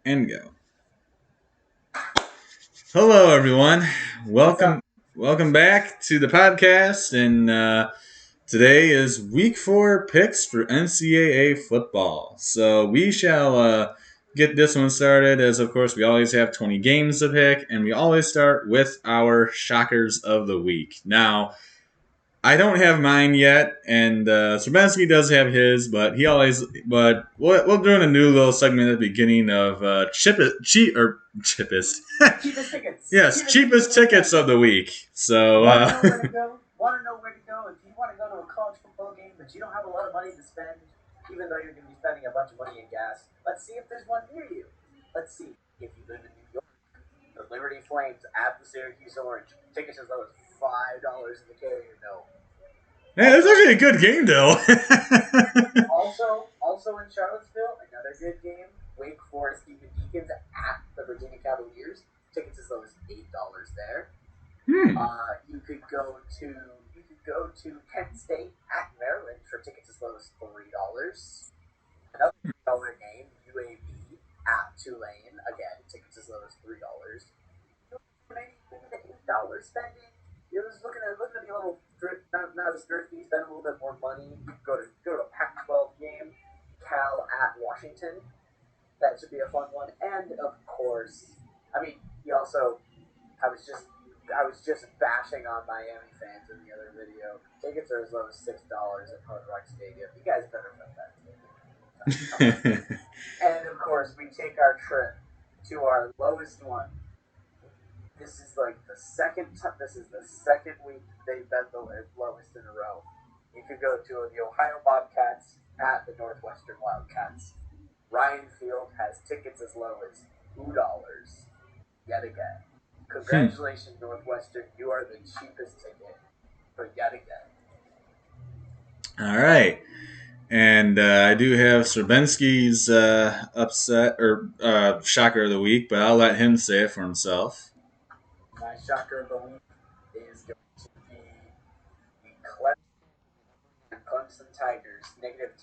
And go. Hello, everyone. Welcome back to the podcast. And today is week 4 picks for NCAA football. So we shall get this one started. As of course, we always have 20 games to pick, and we always start with our shockers of the week. Now, I don't have mine yet, and Stravinsky does have his, but we're doing a new little segment at the beginning of cheapest. Cheapest tickets. Yes, cheapest tickets of the week. So Want to know where to go? Want to know where to go? If you want to go to a college football game, but you don't have a lot of money to spend, even though you're going to be spending a bunch of money in gas, let's see if there's one near you. Let's see if you live in New York. The Liberty Flames at the Syracuse Orange. Tickets as low as $5 in the carrier no. yeah, it's actually a good game though. Also in Charlottesville, another good game. Wake Forest Demon Deacons at the Virginia Cavaliers. Tickets as low as $8 there. You could go to Kent State at Maryland for tickets as low as $3. Another $3 game, UAB at Tulane, again, tickets as low as $3. Maybe the $8 spending. You're just looking at the little not as thrifty, spend a little bit more money. You go to a Pac-12 game, Cal at Washington. That should be a fun one. And of course, I mean, I was just bashing on Miami fans in the other video. Tickets are as low as $6 at Hard Rock Stadium. You guys better put that. And of course, we take our trip to our lowest one. This is the second week they've been the lowest in a row. You could go to the Ohio Bobcats at the Northwestern Wildcats. Ryan Field has tickets as low as $2 yet again. Congratulations, Northwestern. You are the cheapest ticket for yet again. All right. And I do have Stravinsky's upset or shocker of the week, but I'll let him say it for himself. My shocker of the week is going to be the Clemson Tigers, negative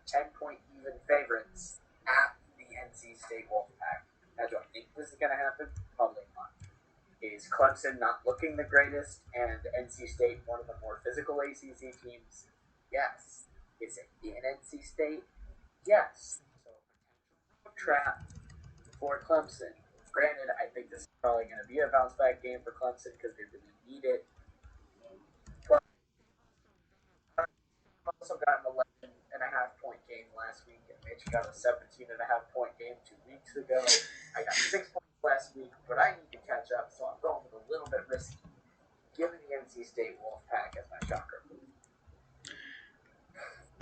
10-point even favorites at the NC State Wolfpack. Now, do I think this is going to happen? Probably not. Is Clemson not looking the greatest, and NC State one of the more physical ACC teams? Yes. Is it in NC State? Yes. So, trap for Clemson. Granted, I think this is probably going to be a bounce-back game for Clemson because they really need it. Also got an 11.5-point game last week, and Mitch got a 17.5-point game 2 weeks ago. I got 6 points last week, but I need to catch up, so I'm going with a little bit risky. Giving the NC State Wolfpack as my shocker.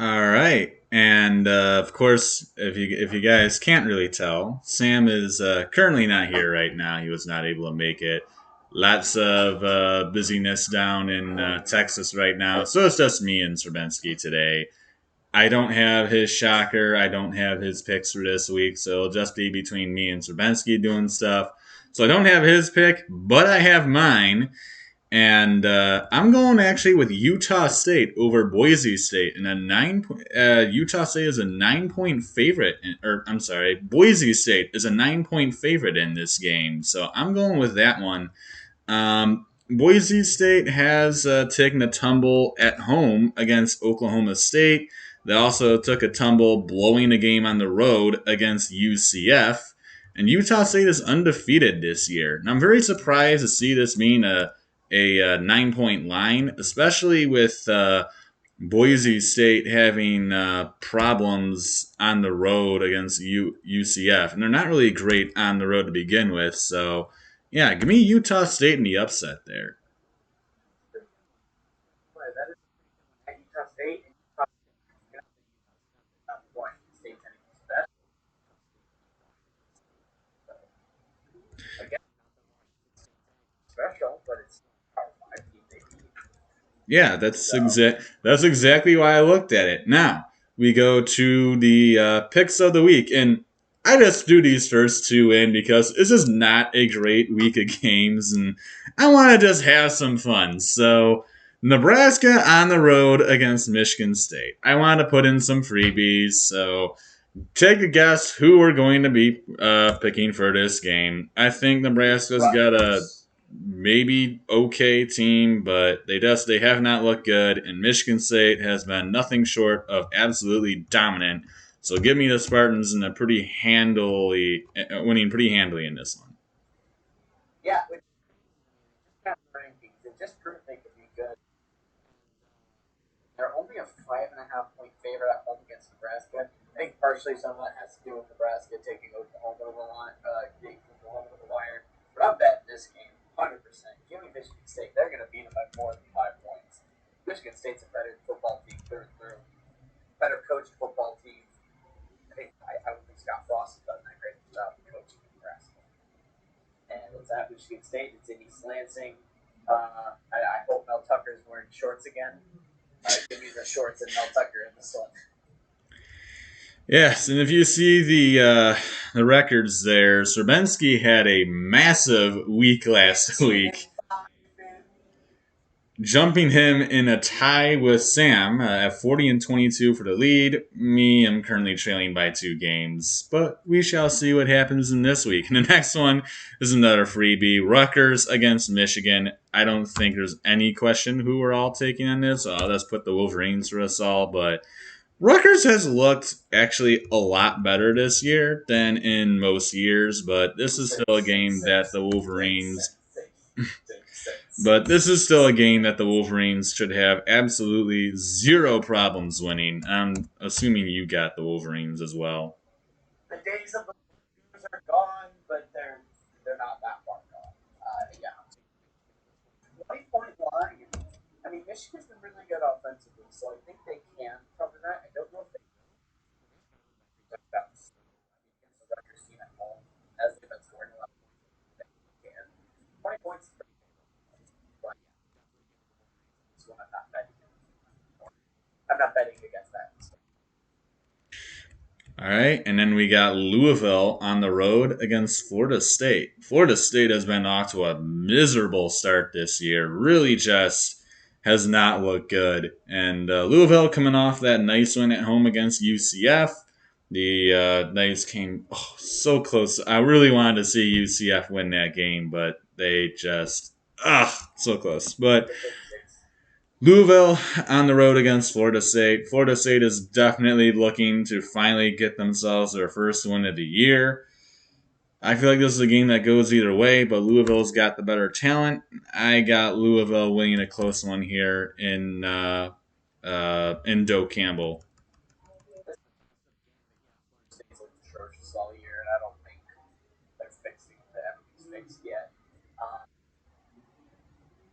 All right, and of course, if you guys can't really tell, Sam is currently not here right now. He was not able to make it. Lots of busyness down in Texas right now, so it's just me and Stravinsky today. I don't have his shocker. I don't have his picks for this week, so it'll just be between me and Stravinsky doing stuff. So I don't have his pick, but I have mine. And I'm going actually with Utah State over Boise State. And Utah State is a 9-point favorite. Boise State is a 9-point favorite in this game. So I'm going with that one. Boise State has taken a tumble at home against Oklahoma State. They also took a tumble blowing a game on the road against UCF. And Utah State is undefeated this year. And I'm very surprised to see this being a 9-point line, especially with Boise State having problems on the road against UCF. And they're not really great on the road to begin with. So, yeah, give me Utah State in the upset there. Utah State special, but it's Yeah, that's exactly why I looked at it. Now we go to the picks of the week, and I just do these first two in because this is not a great week of games, and I want to just have some fun. So Nebraska on the road against Michigan State. I want to put in some freebies, so Take a guess who we're going to be picking for this game. I think Nebraska's got a Rutgers. maybe okay team, but they have not looked good, and Michigan State has been nothing short of absolutely dominant. So give me the Spartans in a pretty handily winning pretty handily in this one. Yeah, which kind of rankings. It just proved they could be good. They're only a 5.5 point favorite at home against Nebraska. I think partially some of that has to do with Nebraska taking Oklahoma to the line, getting Oklahoma to the wire. But I'm betting this game 100%. Give me Michigan State. They're going to beat them by more than 5 points. Michigan State's a better football team through and through. Better coached football team. I don't think Scott Frost has done that great of a job coaching Nebraska. And it's at Michigan State. It's in East Lansing. I hope Mel Tucker is wearing shorts again. Give me the shorts and Mel Tucker in this one. Yes, and if you see the records there, Serbenski had a massive week last week, jumping him in a tie with Sam at 40-22 for the lead. Me, I'm currently trailing by 2 games, but we shall see what happens in this week. And the next one is another freebie: Rutgers against Michigan. I don't think there's any question who we're all taking on this. I'll just put the Wolverines for us all, but Rutgers has looked actually a lot better this year than in most years, but this is still a game that the Wolverines but this is still a game that the Wolverines should have absolutely zero problems winning. I'm assuming you got the Wolverines as well. The days of the Blues are gone, but they're not that far gone. Yeah, 20-point line. I mean, Michigan's been really good offensively, so I think they can cover that. I don't know if they took that against the Rutgers team at home as they've been scoring a lot. Can 20 points, but so I'm not betting. I'm not betting against that. All right, and then we got Louisville on the road against Florida State. Florida State has been off to a miserable start this year. Really just has not looked good. And Louisville coming off that nice win at home against UCF. The Knights came so close. I really wanted to see UCF win that game, but they just so close. But Louisville on the road against Florida State. Florida State is definitely looking to finally get themselves their first win of the year. I feel like this is a game that goes either way, but Louisville's got the better talent. I got Louisville winning a close one here in Doe Campbell. State's looked atrocious all year, and I don't think they're fixing that fixed yet. Um,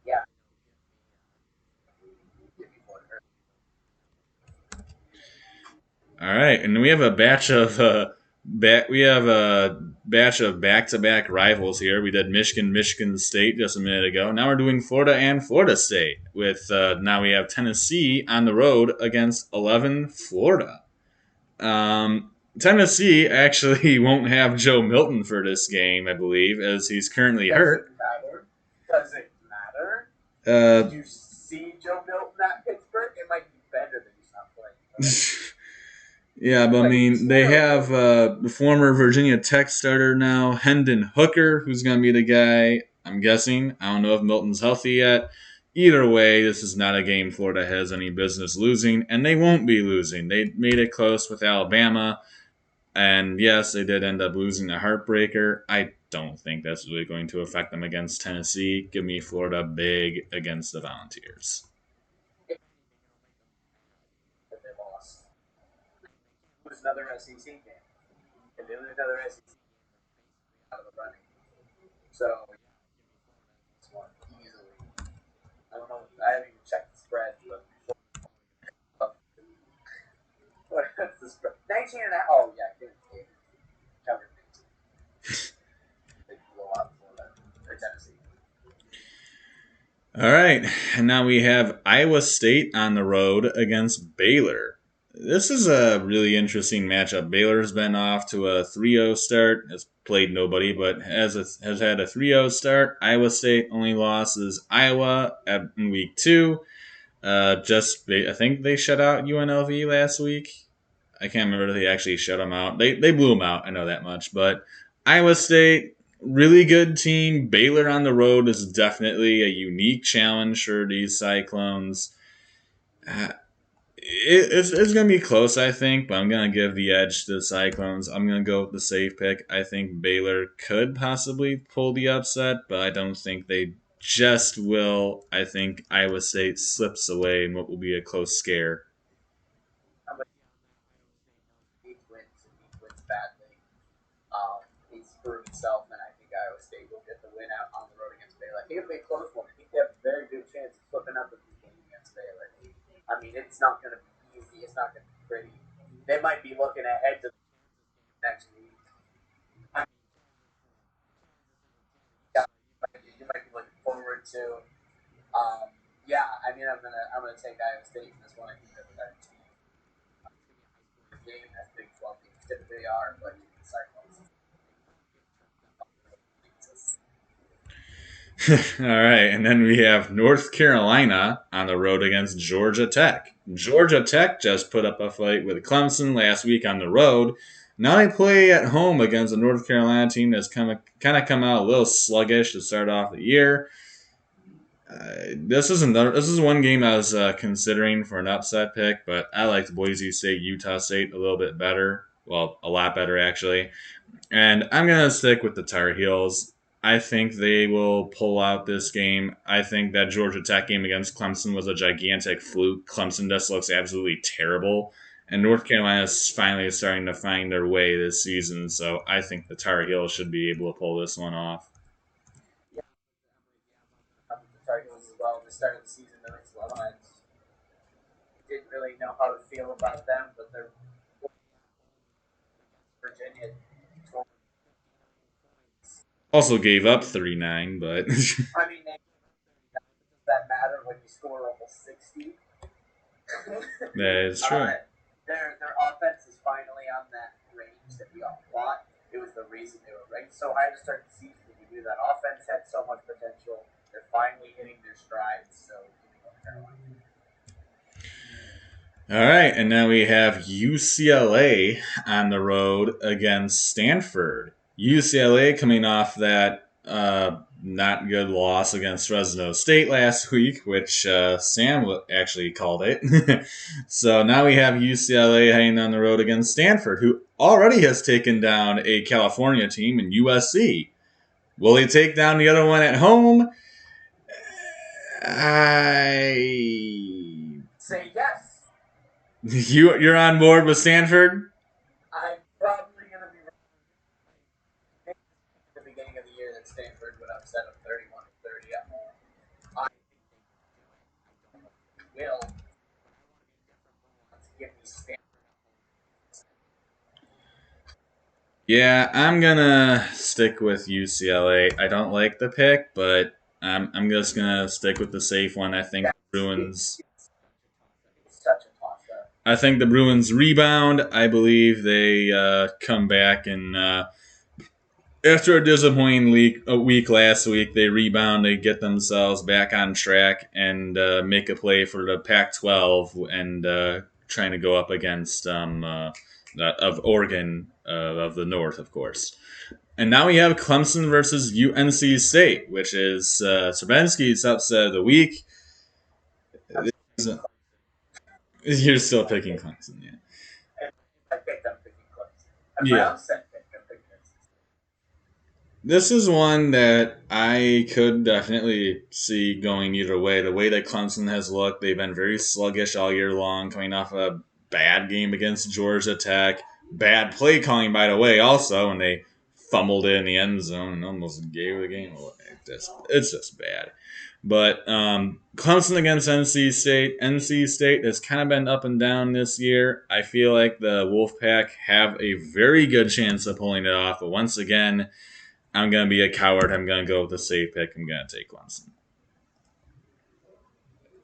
yeah, All right, and we have a batch of back-to-back rivals here. We did Michigan State just a minute ago. Now we're doing Florida and Florida State. With now we have Tennessee on the road against 11 Florida. Tennessee actually won't have Joe Milton for this game, I believe, as he's currently hurt. Does it matter? Did you see Joe Milton at Pittsburgh? It might be better that he's not playing. Right? Yeah, but I mean, they have the former Virginia Tech starter now, Hendon Hooker, who's going to be the guy, I'm guessing. I don't know if Milton's healthy yet. Either way, this is not a game Florida has any business losing, and they won't be losing. They made it close with Alabama, and yes, they did end up losing a heartbreaker. I don't think that's really going to affect them against Tennessee. Give me Florida big against the Volunteers. But they lost. It was another SEC game. And they lose another SEC out of the running. So, this one easily. I don't know. I haven't even checked the spread, but what's the spread? 19 and a half. Oh, yeah. Covered 19. They blow out Florida or Tennessee. All right, and now we have Iowa State on the road against Baylor. This is a really interesting matchup. Baylor's been off to a 3-0 start. Has played nobody, but has had a 3-0 start. Iowa State only loss is Iowa in week 2. I think they shut out UNLV last week. I can't remember if they actually shut them out. They blew them out. I know that much. But Iowa State, really good team. Baylor on the road is definitely a unique challenge for these Cyclones. Uh, it's going to be close, I think, but I'm going to give the edge to the Cyclones. I'm going to go with the safe pick. I think Baylor could possibly pull the upset, but I don't think they just will. I think Iowa State slips away in what will be a close scare. He wins badly. He's proved himself, and I think Iowa State will get the win out on the road against Baylor. I think it'll be a close one. I think they have a very good chance of flipping up the game against Baylor. I mean, it's not going to be easy. It's not going to be pretty. They might be looking ahead to next week. I mean, you might be looking forward to. Yeah, I mean, I'm gonna take Iowa State in this one. I think they're the better team. Game as Big 12 games typically are, but the Cyclones. All right, and then we have North Carolina on the road against Georgia Tech. Georgia Tech just put up a fight with Clemson last week on the road. Now they play at home against a North Carolina team that's kind of come out a little sluggish to start off the year. This is one game I was considering for an upset pick, but I liked Boise State, Utah State a little bit better. Well, a lot better actually. And I'm gonna stick with the Tar Heels. I think they will pull out this game. I think that Georgia Tech game against Clemson was a gigantic fluke. Clemson just looks absolutely terrible. And North Carolina is finally starting to find their way this season, so I think the Tar Heels should be able to pull this one off. Yeah, the Tigers as well. The start of the season, the Red Lions didn't really know how to feel about them, but they're Virginia. Also gave up 39, but I mean, does that matter when you score almost 60? that is true. Their offense is finally on that range that we all thought. It was the reason they were ranked so high to start the season. We knew that offense had so much potential. They're finally hitting their strides. So, all right, and now we have UCLA on the road against Stanford. UCLA coming off that not good loss against Fresno State last week, which Sam actually called it. So now we have UCLA heading on the road against Stanford, who already has taken down a California team in USC. Will he take down the other one at home? I say yes. You're on board with Stanford? I'm probably going to be at the beginning of the year that Stanford would upset them 31-30 at home. I will give me Stanford. Yeah, I'm gonna stick with UCLA. I don't like the pick, but I'm just gonna stick with the safe one. I think Bruins. Such a toss-up. I think the Bruins rebound. I believe they come back and after a disappointing week last week, they rebound. They get themselves back on track and make a play for the Pac-12 and trying to go up against of Oregon of the North, of course. And now we have Clemson versus UNC State, which is Stravinsky's upset of the week. You're still picking Clemson, yeah. I picked them picking Clemson. Yeah. This is one that I could definitely see going either way. The way that Clemson has looked, they've been very sluggish all year long, coming off a bad game against Georgia Tech. Bad play calling, by the way, also, when they fumbled it in the end zone and almost gave the game away. It's just bad. But Clemson against NC State. NC State has kind of been up and down this year. I feel like the Wolfpack have a very good chance of pulling it off. But once again, I'm going to be a coward. I'm going to go with the safe pick. I'm going to take Clemson.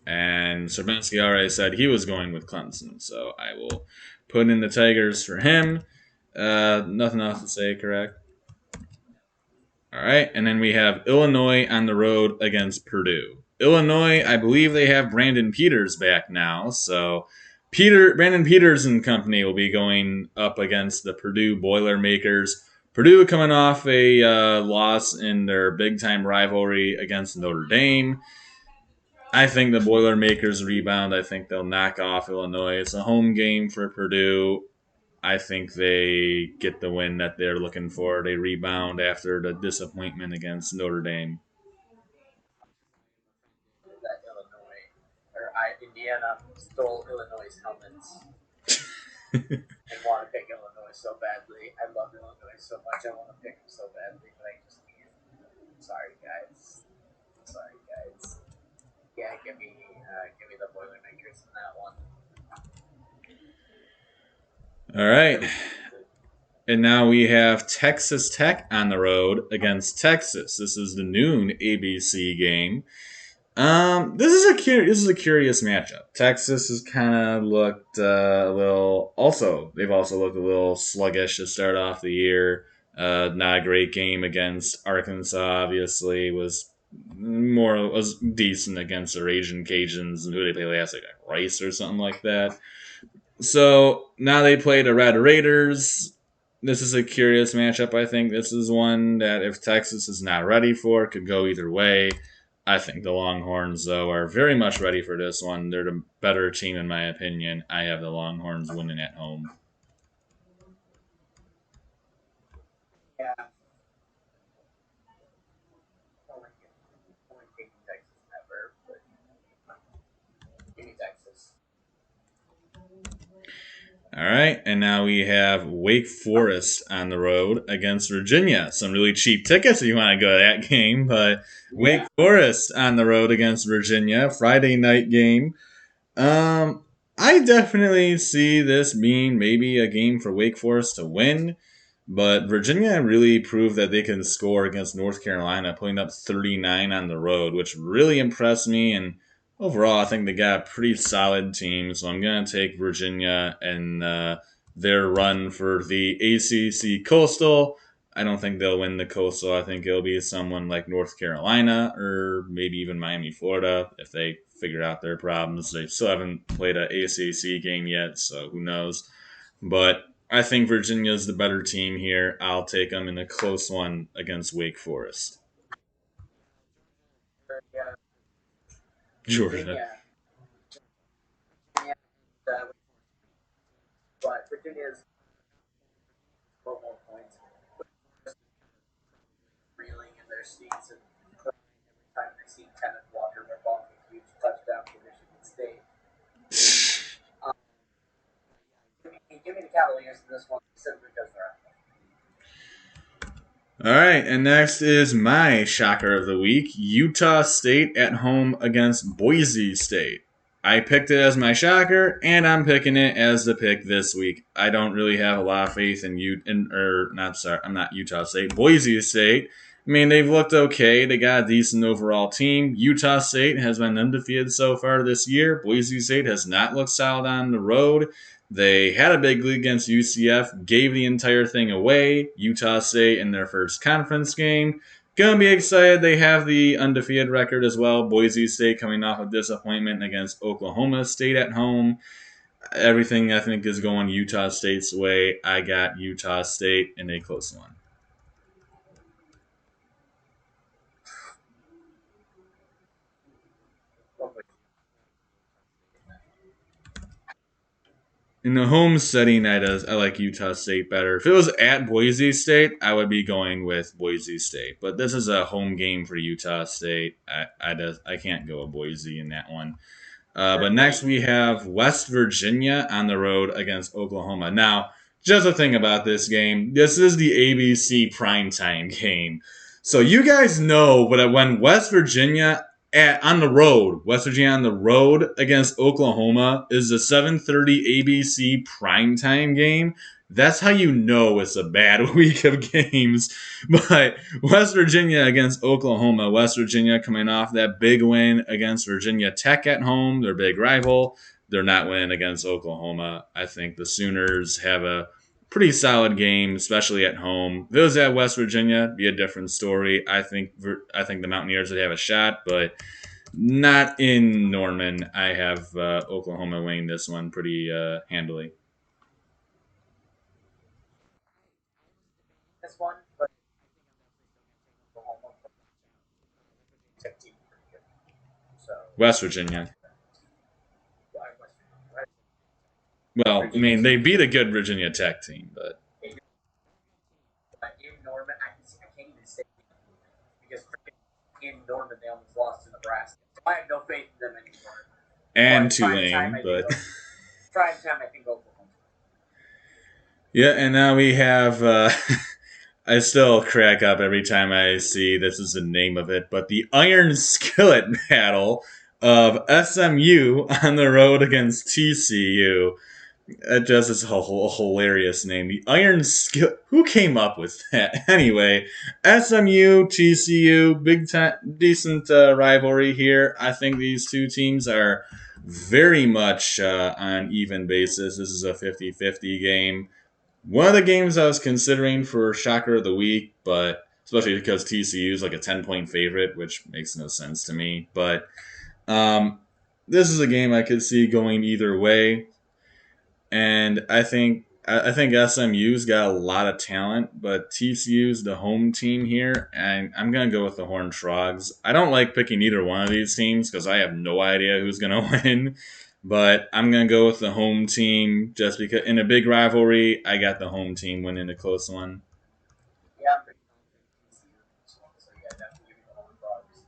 And Stravinsky already said he was going with Clemson, so I will put in the Tigers for him. Nothing else to say, correct? All right, and then we have Illinois on the road against Purdue. Illinois, I believe they have Brandon Peters back now, so Brandon Peters and company will be going up against the Purdue Boilermakers. Purdue coming off a loss in their big time rivalry against Notre Dame. I think the Boilermakers rebound. I think they'll knock off Illinois. It's a home game for Purdue. I think they get the win that they're looking for. They rebound after the disappointment against Notre Dame. That Illinois or Indiana stole Illinois' helmets and want to pick Illinois so badly. I love Illinois so much. I want to pick them so badly, but I just can't. Sorry, guys. Sorry, guys. Yeah, give me the Boilermakers in that one. All right. And now we have Texas Tech on the road against Texas. This is the noon ABC game. This is a curious matchup. Texas has kind of looked a little. Also, they've also looked a little sluggish to start off the year. Not a great game against Arkansas. Obviously, was decent against the Raging Cajuns. And who did they play last? Like Rice or something like that. So now they play the Red Raiders. This is a curious matchup, I think. This is one that if Texas is not ready for, could go either way. I think the Longhorns, though, are very much ready for this one. They're the better team, in my opinion. I have the Longhorns winning at home. Yeah. Only taking Texas ever, but give me Texas. All right, and now we have Wake Forest on the road against Virginia. Some really cheap tickets if you want to go to that game, but Wake Forest on the road against Virginia, Friday night game. I definitely see this being maybe a game for Wake Forest to win, but Virginia really proved that they can score against North Carolina, putting up 39 on the road, which really impressed me. And overall, I think they got a pretty solid team, so I'm going to take Virginia and their run for the ACC Coastal. I don't think they'll win the Coastal. I think it'll be someone like North Carolina or maybe even Miami, Florida, if they figure out their problems. They still haven't played an ACC game yet, so who knows. But I think Virginia's the better team here. I'll take them in a close one against Wake Forest. Georgia. But Virginia's 12 more points. Reeling in their seats and every time they see Kenneth Walker rip off a huge touchdown for Michigan State. Give me the Cavaliers in this one simply because they're at home. All right, and next is my shocker of the week, Utah State at home against Boise State. I picked it as my shocker, and I'm picking it as the pick this week. I don't really have a lot of faith in Utah State, Boise State. I mean, they've looked okay. They got a decent overall team. Utah State has been undefeated so far this year. Boise State has not looked solid on the road. They had a big lead against UCF, gave the entire thing away. Utah State in their first conference game. Gonna be excited. They have the undefeated record as well. Boise State coming off a disappointment against Oklahoma State at home. Everything I think is going Utah State's way. I got Utah State in a close one. In the home setting, I like Utah State better. If it was at Boise State, I would be going with Boise State. But this is a home game for Utah State. I can't go with Boise in that one. But next we have West Virginia on the road against Oklahoma. Now, just a thing about this game. This is the ABC primetime game. So you guys know when West Virginia on the road against Oklahoma is the 7:30 ABC primetime game. That's how you know it's a bad week of games. But West Virginia against Oklahoma. West Virginia coming off that big win against Virginia Tech at home, their big rival. They're not winning against Oklahoma. I think the Sooners have a pretty solid game, especially at home. If it was at West Virginia, it'd be a different story. I think the Mountaineers would have a shot, but Not in Norman. I have Oklahoma winning this one pretty handily. This one, but Oklahoma Tech team pretty good. So West Virginia. right, Well, I Virginia mean, they team beat a good Virginia Tech team, but in Norman, I can't even say because in Norman they almost lost to Nebraska. So I have no faith in them anymore. and But prime time, Tulane, I think. but Prime time, I think Oklahoma. yeah. And now we have. I still crack up every time I see this is the name of it, but the Iron Skillet Battle of SMU on the road against TCU. It just is a hilarious name. The Iron Skillet. Who came up with that? Anyway, SMU, TCU, big time, decent rivalry here. I think these two teams are very much on even basis. This is a 50-50 game. One of the games I was considering for Shocker of the Week, but especially because TCU is like a 10-point favorite, which makes no sense to me. But um, this is a game I could see going either way, and I think SMU's got a lot of talent, but TCU's the home team here, and I'm gonna go with the Horned Frogs. I don't like picking either one of these teams because I have no idea who's gonna win. But I'm gonna go with the home team just because in a big rivalry, I got the home team winning a close one. Yeah, I'm pretty TCU. So yeah, definitely give me the Horned Frogs.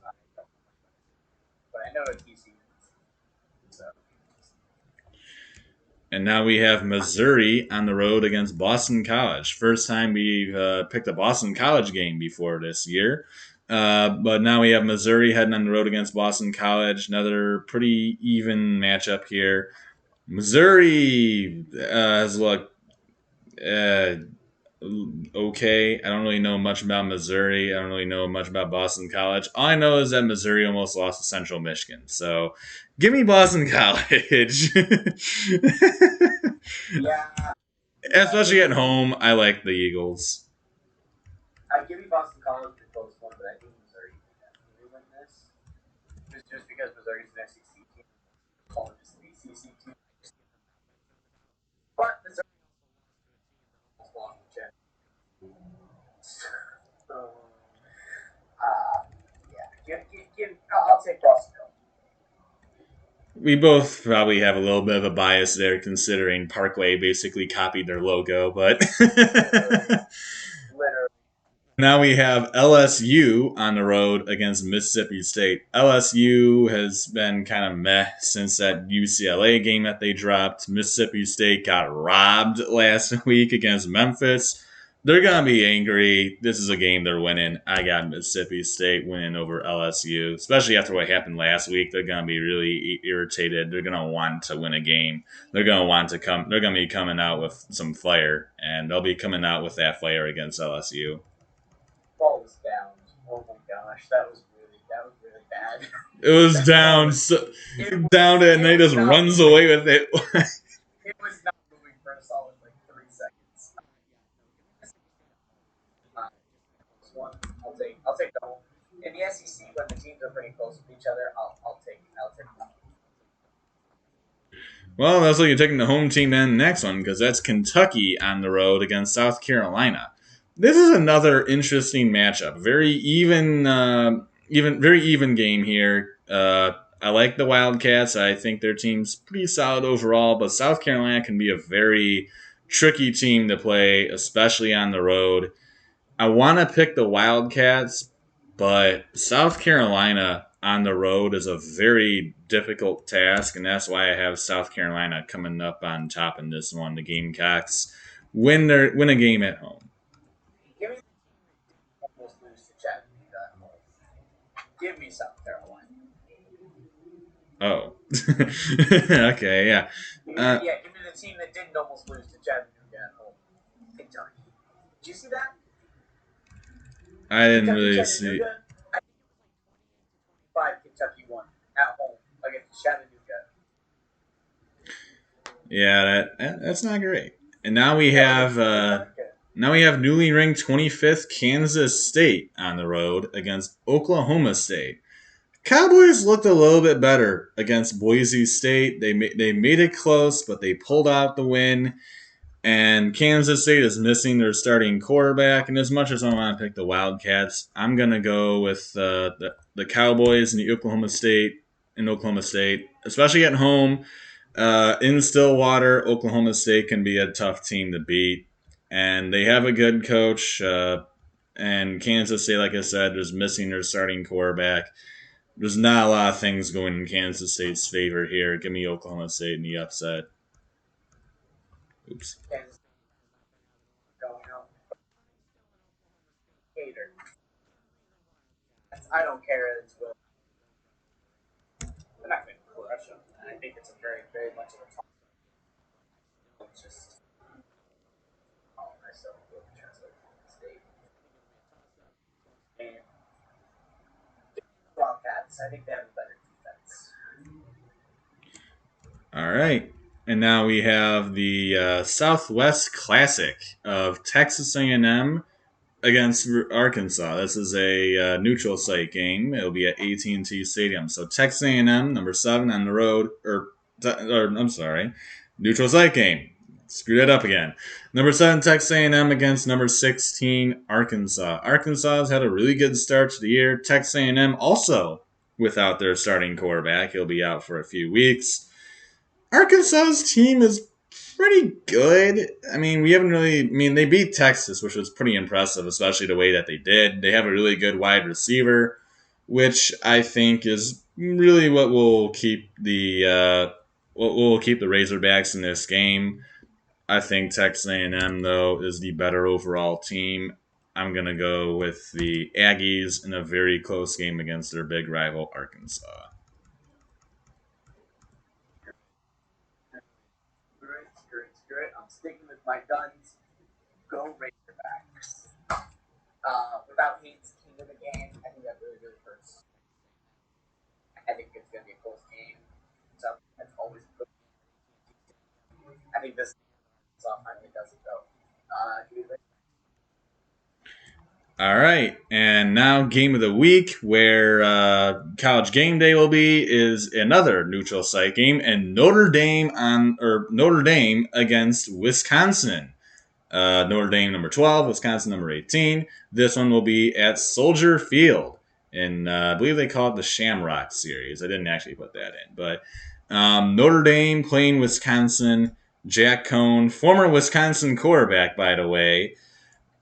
But I know a TCU. So And now we have Missouri on the road against Boston College. First time we've picked a Boston College game before this year. But now we have Missouri heading on the road against Boston College. Another pretty even matchup here. Missouri has looked uh, okay. I don't really know much about Missouri. I don't really know much about Boston College. All I know is that Missouri almost lost to Central Michigan. So give me Boston College. yeah, Especially at home, I like the Eagles. I give you Boston College the close one, but I think Missouri can definitely win this. Just because Missouri's an SEC team, college is an ACC team. But Missouri almost lost the check. So, yeah, I'll take Boston College. We both probably have a little bit of a bias there, considering Parkway basically copied their logo, but. Literally. Now we have LSU on the road against Mississippi State. LSU has been kind of meh since that UCLA game that they dropped. Mississippi State got robbed last week against Memphis. They're going to be angry. This is a game they're winning. I got Mississippi State winning over LSU, especially after what happened last week. They're going to be really irritated. They're going to want to win a game. They're going to want to come. They're going to be coming out with some fire, and they'll be coming out with that fire against LSU. Ball was down. Oh my gosh, that was really bad. It was down, down, and they just runs away with it. It was not moving for a solid like 3 seconds. I'll take the home. In the SEC, when the teams are pretty close with each other, I'll take them. Well, that's like you're taking the home team in the next one because that's Kentucky on the road against South Carolina. This is another interesting matchup. Very very even game here. I like the Wildcats. I think their team's pretty solid overall, but South Carolina can be a very tricky team to play, especially on the road. I want to pick the Wildcats, but South Carolina on the road is a very difficult task, and that's why I have South Carolina coming up on top in this one. The Gamecocks win a game at home. Give me almost lose to Chattanooga. Give me South Carolina. Oh, okay, yeah. Give me the team that didn't almost lose to Chattanooga at home. Kentucky. Did you see that? I didn't Kentucky, really see. Chattanooga. I think 5 Kentucky won at home against Chattanooga. Yeah, that's not great. And now we have newly ranked 25th Kansas State on the road against Oklahoma State. Cowboys looked a little bit better against Boise State. They made it close, but they pulled out the win. And Kansas State is missing their starting quarterback. And as much as I want to pick the Wildcats, I'm gonna go with the Cowboys and the Oklahoma State, especially at home. In Stillwater, Oklahoma State can be a tough team to beat, and they have a good coach. And Kansas State, like I said, is missing their starting quarterback. There's not a lot of things going in Kansas State's favor here. Give me Oklahoma State in the upset. Oops. Kansas going out. Hater. I don't care. It's will. They're not going to crush them. And I think it's a very, very much of a top. It's just. Oh, I still feel the chance of State. And Wildcats, I think they have a better defense. All right. And now we have the Southwest Classic of Texas A&M against Arkansas. This is a neutral site game. It'll be at AT&T Stadium. So Texas A&M, number 7 on the road, I'm sorry, neutral site game. Screw that up again. Number 7 Texas A&M against number 16 Arkansas. Arkansas has had a really good start to the year. Texas A&M also without their starting quarterback. He'll be out for a few weeks. Arkansas's team is pretty good. I mean, they beat Texas, which was pretty impressive, especially the way that they did. They have a really good wide receiver, which I think is really what will keep the Razorbacks in this game. I think Texas A&M though is the better overall team. I'm gonna go with the Aggies in a very close game against their big rival Arkansas. I'm sticking with my guns. Go Razorbacks. Without Haynes king of the game, I think that really, really hurts. I think it's going to be a close game. So that's always good. I think this finally does it though. All right, and now game of the week, where College Game Day will be, is another neutral site game, and Notre Dame against Wisconsin. Notre Dame number 12, Wisconsin number 18. This one will be at Soldier Field, and I believe they call it the Shamrock Series. I didn't actually put that in, but Notre Dame playing Wisconsin. Jack Cohn, former Wisconsin quarterback, by the way.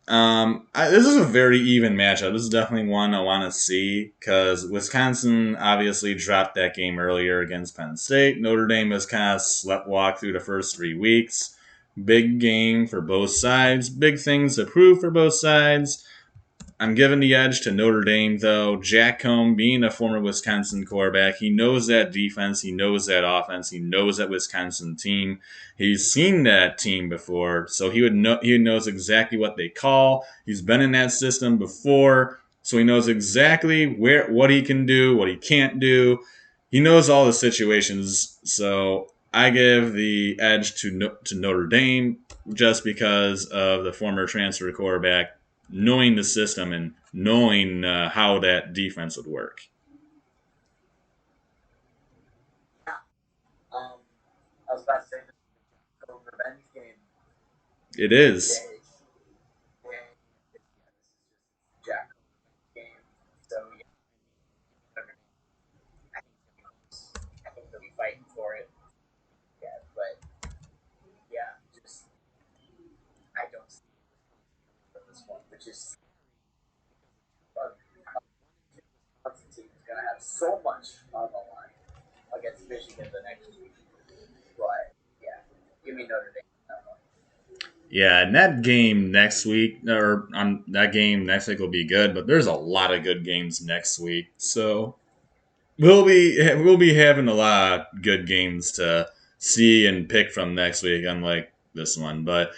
This is a very even matchup. This is definitely one I want to see because Wisconsin obviously dropped that game earlier against Penn State. Notre Dame has kind of sleptwalked through the first 3 weeks. Big game for both sides. Big things to prove for both sides. I'm giving the edge to Notre Dame, though. Jack Cohn, being a former Wisconsin quarterback, he knows that defense. He knows that offense. He knows that Wisconsin team. He's seen that team before, so he knows exactly what they call. He's been in that system before, so he knows exactly what he can do, what he can't do. He knows all the situations, so I give the edge to Notre Dame just because of the former transfer quarterback knowing the system and knowing how that defense would work. I was about to say the revenge game. It is. Jack game. So I think they'll be fighting for it. Yeah, but yeah, just I don't see this one, which is Clemson team is going to have so much on the line against Michigan the next week. But yeah, give me Notre Dame. Yeah, and that game next week, or on that game next week will be good, but there's a lot of good games next week, so we'll be having a lot of good games to see and pick from next week, unlike this one. But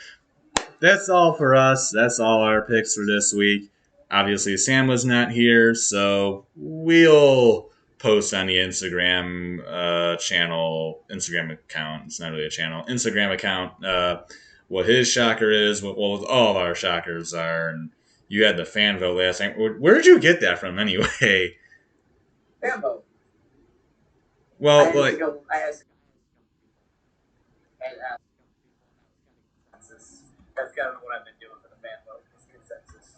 that's all for us. That's all our picks for this week. Obviously, Sam was not here, so we'll post on the Instagram Instagram account. It's not really a channel. Instagram account. What his shocker is, what all of our shockers are, and you had the fan vote last night. Where did you get that from, anyway? Fan vote. Well, like, I asked and consensus. That's kind of what I've been doing for the fan vote. Is consensus.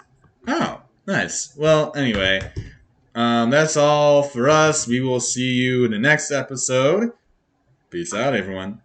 oh, nice. Well, anyway, that's all for us. We will see you in the next episode. Peace out, everyone.